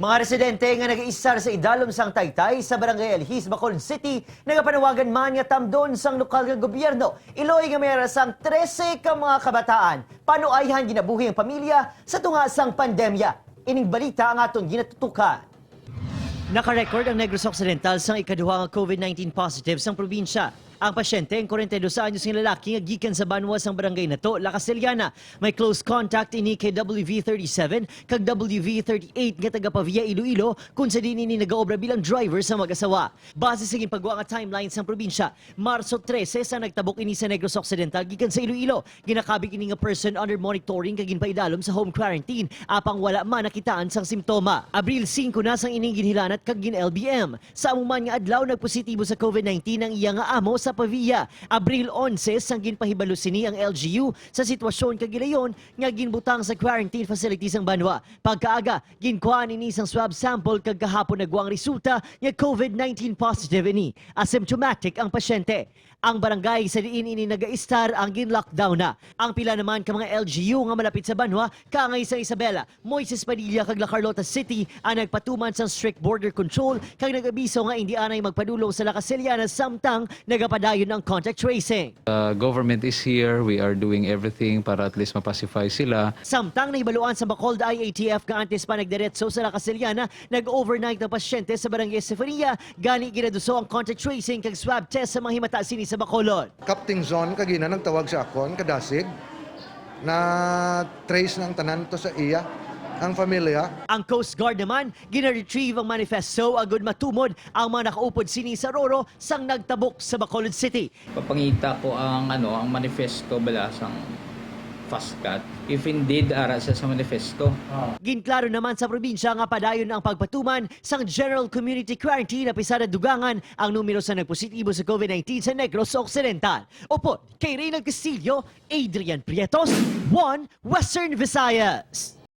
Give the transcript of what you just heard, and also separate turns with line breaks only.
Mga residente nga naga-istar sa idalom sang Taytay sa Barangay Alhis, Bacolod City, nagapanawagan man nga tamdon sang lokal nga gobyerno. Iloy nga mayroon sang 13 ka mga kabataan. Panuayhan ginabuhi ang pamilya sa tunga sang pandemya. Ining balita ang atong ginatutukan. Nakarecord ang Negros Occidental sang ikaduha nga COVID-19 positive sang probinsya. Ang pasyente, ang 42 anyos ng lalaki nga gikan sa banwa sang barangay nato, Castellana. May close contact ini kay WV37 kag WV38 nga taga Pavia, Iloilo, kung sa din ini nagaobra bilang driver sa mag-asawa. Base sa ginpagawa nga timeline sang probinsya, Marso 13 sa nagtabok ini sa Negros Occidental gikan sa Iloilo. Ginakabig ini nga person under monitoring kag ginpaidalom sa home quarantine apang wala man nakitaan sang simptoma. Abril 5 na sang ining ginhilanat kag gin-LBM. Sa amuman nga adlaw nagpositibo sa COVID-19 ang iya nga amo sa Pavia. Abril 11 sang ginpahibalo sini ang LGU sa sitwasyon kag gilayon nga ginbutang sa quarantine facility sang banwa. Pagkaaga ginkuha ini sang swab sample kag kahapon nagwang resulta nga COVID-19 positive ini. Asymptomatic ang pasyente. Ang barangay sa diin ini naga-istar ang gin-lockdown na. Ang pila naman ka mga LGU nga malapit sa banwa, kaangay sa Isabela, Moises Padilla kag La Carlota City ang nagpatuman sa strict border control kag nag-abiso nga hindi anay magpadulong sa Castellana samtang nagapadayon ang contact tracing.
Government is here, we are doing everything para at least mapacify sila.
Samtang nahibaluan sa Bacolod IATF nga antes pa nagdiretso sa Castellana, nag-overnight ng pasyente sa Barangay Sefania, gani ginaduso ang contact tracing kag swab test sa mga himata sini sa Bacolod.
Captain Zone kagina nagtawag sa akon kadasig na trace ng tanan to sa iya ang pamilya. Ang
Coast Guard naman gina-retrieve ang manifesto agud matumod ang mga nakaupod sini sa Roro sang nagtabok sa Bacolod City.
Papangita ko ang ang manifesto bala sang FASCAT if indeed ara siya sa manifesto.
Ginklaro naman sa probinsya nga padayon ang pagpatuman sang general community quarantine na pisada dugangan ang numero sa nagpositibo sa COVID-19 sa Negros Occidental. Opo, kay Reynald Castillo, Adrian Prietos, 1 Western Visayas.